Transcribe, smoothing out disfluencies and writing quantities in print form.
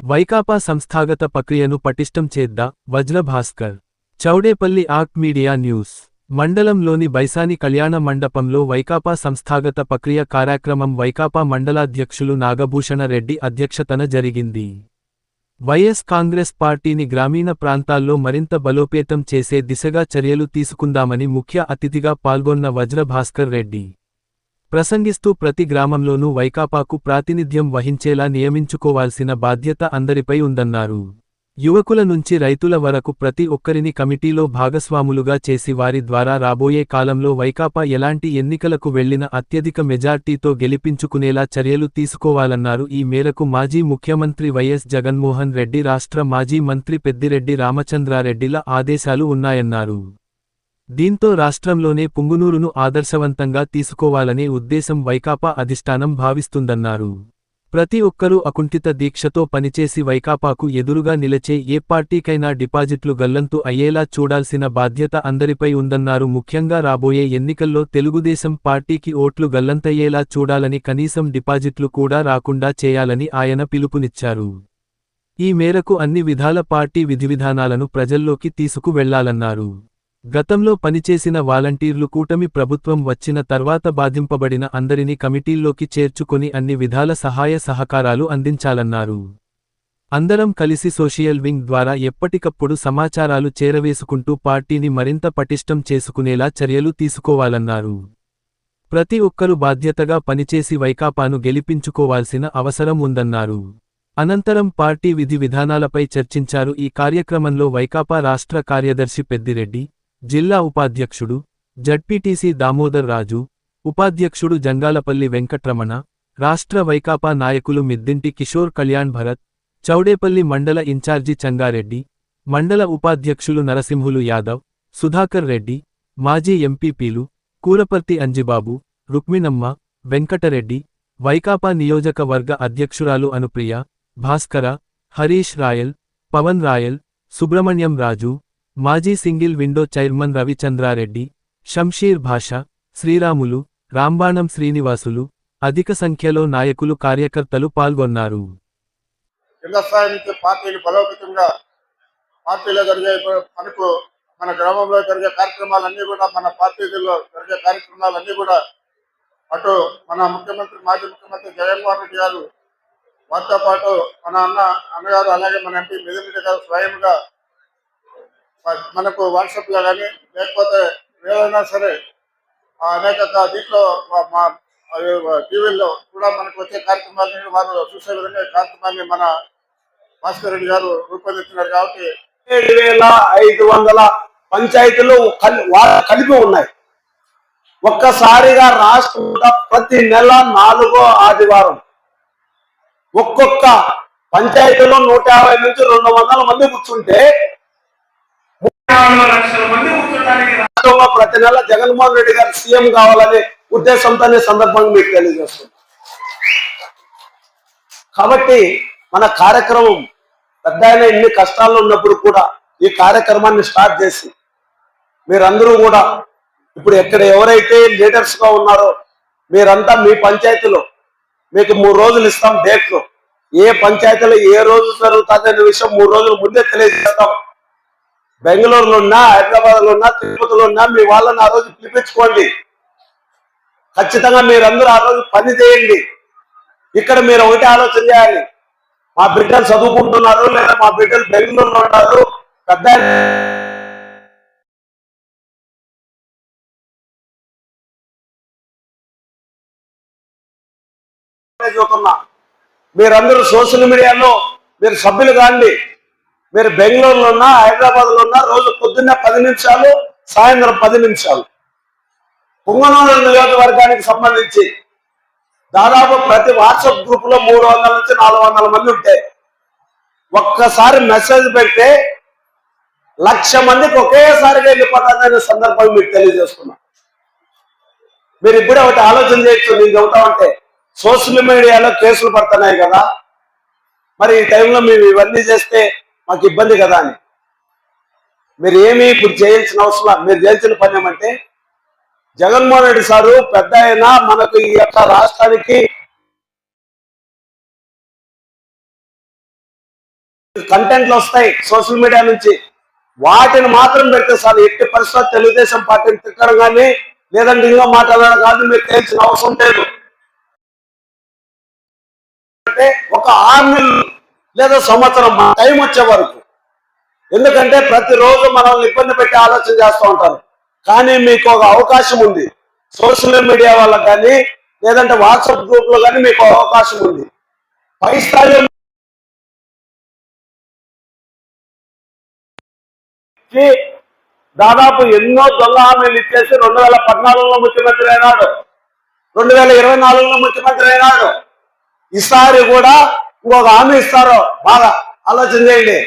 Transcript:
వైకాపా సంస్థాగత ప్రక్రియను పటిష్టం చేద్దా Vajrabhaskar. Chowdepalli act media news. మండలంలోని బైసాని కళ్యాణ మండపంలో వైకాపా సంస్థాగత ప్రక్రియ కార్యక్రమం వైకాపా మండలాధ్యక్షులు నాగభూషణ రెడ్డి అధ్యక్షతన జరిగింది. వైఎస్ కాంగ్రెస్ పార్టీని గ్రామీణ ప్రాంతాల్లో మరింత బలోపేతం చేసే దిశగా చర్యలు తీసుకుందామని ముఖ్య అతిథిగా పాల్గొన్న వజ్రభాస్కర్ రెడ్డి ప్రసంగిస్తూ ప్రతి గ్రామంలోనూ వైకాపాకు ప్రాతినిధ్యం వహించేలా నియమించుకోవాల్సిన బాధ్యత అందరిపై ఉందన్నారు. యువకుల నుంచి రైతుల వరకు ప్రతి ఒక్కరిని కమిటీలో భాగస్వాములుగా చేసి వారి ద్వారా రాబోయే కాలంలో వైకాపా ఎలాంటి ఎన్నికలకు వెళ్లిన అత్యధిక మెజార్టీతో గెలిపించుకునేలా చర్యలు తీసుకోవాలన్నారు. ఈ మేరకు మాజీ ముఖ్యమంత్రి వైఎస్ జగన్మోహన్ రెడ్డి, రాష్ట్ర మాజీ మంత్రి పెద్దిరెడ్డి రామచంద్రారెడ్డిల ఆదేశాలు ఉన్నాయన్నారు. దీంతో రాష్ట్రంలోనే పుంగునూరును ఆదర్శవంతంగా తీసుకోవాలనే ఉద్దేశం వైకాపా అధిష్టానం భావిస్తుందన్నారు. ప్రతి ఒక్కరూ అకుంఠిత దీక్షతో పనిచేసి వైకాపాకు ఎదురుగా నిలచే ఏ పార్టీకైనా డిపాజిట్లు గల్లంతు అయ్యేలా చూడాల్సిన బాధ్యత అందరిపై ఉందన్నారు. ముఖ్యంగా రాబోయే ఎన్నికల్లో తెలుగుదేశం పార్టీకి ఓట్లు గల్లంతయ్యేలా చూడాలని, కనీసం డిపాజిట్లు కూడా రాకుండా చేయాలని ఆయన పిలుపునిచ్చారు. ఈ మేరకు అన్ని విధాల పార్టీ విధివిధానాలను ప్రజల్లోకి తీసుకు వెళ్లాలన్నారు. గతంలో పనిచేసిన వాలంటీర్లు కూటమి ప్రభుత్వం వచ్చిన తర్వాత బాధింపబడిన అందరినీ కమిటీల్లోకి చేర్చుకొని అన్ని విధాల సహాయ సహకారాలు అందించాలన్నారు. అందరం కలిసి సోషల్ వింగ్ ద్వారా ఎప్పటికప్పుడు సమాచారాలు చేరవేసుకుంటూ పార్టీని మరింత పటిష్టం చేసుకునేలా చర్యలు తీసుకోవాలన్నారు. ప్రతి ఒక్కరూ బాధ్యతగా పనిచేసి వైకాపాను గెలిపించుకోవాల్సిన అవసరం ఉందన్నారు. అనంతరం పార్టీ విధి విధానాలపై చర్చించారు. ఈ కార్యక్రమంలో వైకాపా రాష్ట్ర కార్యదర్శి పెద్దిరెడ్డి, జిల్లా ఉపాధ్యక్షుడు జడ్పీటీసీ దామోదర్ రాజు, ఉపాధ్యక్షుడు జంగాలపల్లి వెంకట్రమణ, రాష్ట్ర వైకాపా నాయకులు మిద్దింటి కిషోర్, కళ్యాణ్ భరత్, చౌడేపల్లి మండల ఇన్ఛార్జి చంగారెడ్డి, మండల ఉపాధ్యక్షులు నరసింహులు యాదవ్, సుధాకర్ రెడ్డి, మాజీ ఎంపీపీలు కూరపర్తి అంజిబాబు, రుక్మిణమ్మ, వెంకటరెడ్డి, వైకాపా నియోజకవర్గ అధ్యక్షురాలు అనుప్రియ, భాస్కర, హరీష్ రాయల్, పవన్ రాయల్, సుబ్రహ్మణ్యం రాజు, మాజీ single window chairman Ravichandra Reddy, Shamsher భాషా, శ్రీరాములు, రాంబాణం శ్రీనివాసులు, అధిక సంఖ్యలో నాయకులు, కార్యకర్తలు పాల్గొన్నారు. పార్టీలో జరిగే మనకు మన గ్రామంలో జరిగే కార్యక్రమాలన్నీ కూడా, మన పార్టీలో జరిగే కార్యక్రమాలన్నీ కూడా అటు మన ముఖ్యమంత్రి, మాజీ ముఖ్యమంత్రి జగన్మోహన్ రెడ్డి గారు, వారితో పాటు మన అన్నగారు, అలాగే మన ఎంపీ మిథున్ రెడ్డి గారు స్వయంగా మనకు వాట్సాప్ లో కానీ లేకపోతే ఏదైనా సరే అనేక దీంట్లో మా టీవీల్లో కూడా మనకు వచ్చే కార్యక్రమాలని వారు చూసే విధంగా కార్యక్రమాన్ని మన భాస్కర్ రెడ్డి గారు రూపొందించినారు. కాబట్టి 7,500 పంచాయతీలు కలిపి ఉన్నాయి. ఒక్కసారిగా రాష్ట్రంలో ప్రతి నెల 4వ ఆదివారం ఒక్కొక్క పంచాయతీలో 150 నుంచి 200 మంది కూర్చుంటే 34 లక్షల మంది కూర్చోడానికి రాష్ట్రంలో ప్రతి నెల జగన్మోహన్ రెడ్డి గారు సీఎం కావాలనే ఉద్దేశంతోనే సందర్భంగా మీకు తెలియజేస్తుంది. కాబట్టి మన కార్యక్రమం పెద్ద ఇన్ని కష్టాల్లో ఉన్నప్పుడు కూడా ఈ కార్యక్రమాన్ని స్టార్ట్ చేసి మీరందరూ కూడా ఇప్పుడు ఎక్కడ ఎవరైతే లీడర్స్ గా ఉన్నారో మీరంతా మీ పంచాయతీలో మీకు 3 రోజులు ఇస్తాం డేట్లు. ఏ పంచాయతీలో ఏ రోజు జరుగుతుందనే విషయం 3 రోజుల ముందే తెలియజేస్తాం. బెంగళూరులో ఉన్నా, హైదరాబాద్ లో ఉన్నా, తిరుపతిలో ఉన్నా మీ వాళ్ళని ఆ రోజు పిలిపించుకోండి. ఖచ్చితంగా మీరందరూ ఆ రోజు పని చేయండి. ఇక్కడ మీరు ఒకటి ఆలోచన చేయాలి, మా బిడ్డలు చదువుకుంటున్నారు లేదా మా బిడ్డలు బెంగళూరులో ఉన్నారు, పెద్ద మీరందరూ సోషల్ మీడియాలో మీరు సభ్యులు కాండి. మీరు బెంగళూరులో ఉన్నా, హైదరాబాద్ లో ఉన్నా రోజు పొద్దున్న 10 నిమిషాలు, సాయంత్రం 10 నిమిషాలు పుంగనూరు నియోజకవర్గానికి సంబంధించి దాదాపు ప్రతి వాట్సాప్ గ్రూప్ లో 300 నుంచి 400 మంది ఉంటాయి. ఒక్కసారి మెసేజ్ పెడితే 1,00,000 మందికి ఒకేసారిగా వెళ్ళిపోతారనే సందర్భం మీకు తెలియజేస్తున్నా. మీరు ఇప్పుడే ఒకటి ఆలోచన చేయొచ్చు. నేను చెబుతామంటే సోషల్ మీడియాలో కేసులు పడుతున్నాయి కదా, మరి ఈ టైంలో మేము ఇవన్నీ చేస్తే మాకు ఇబ్బంది కదా అని. మీరు ఏమీ ఇప్పుడు చేయాల్సిన అవసరం, మీరు చేయాల్సిన పని ఏమంటే జగన్మోహన్ రెడ్డి సారు పెద్ద అయినా మనకు ఈ యొక్క రాష్ట్రానికి కంటెంట్లు వస్తాయి సోషల్ మీడియా నుంచి, వాటిని మాత్రం పెడితే సార్ ఎట్టి పరిస్థితుల్లో తెలుగుదేశం పార్టీని తిట్టడం కానీ లేదంటే ఇంకా మాట్లాడడం కానీ మీకు తెలిసిన అవసరం లేదు. అంటే ఒక 6 నెలలు లేదా సంవత్సరం టైం వచ్చే వరకు, ఎందుకంటే ప్రతిరోజు మనల్ని ఇబ్బంది పెట్టి ఆలోచన చేస్తూ ఉంటారు. కానీ మీకు ఒక అవకాశం ఉంది, సోషల్ మీడియా వాళ్ళకి కానీ లేదంటే వాట్సాప్ గ్రూప్ లో కానీ మీకు అవకాశం ఉంది. పై స్థాయిలో దాదాపు ఎన్నో దొంగ హామీలు ఇచ్చేసి 2014లో ముఖ్యమంత్రి అయినాడు, 2024లో ముఖ్యమంత్రి అయినాడు. ఈసారి కూడా ఇంకొక హామీ ఇస్తారో బాగా ఆలోచన చేయండి.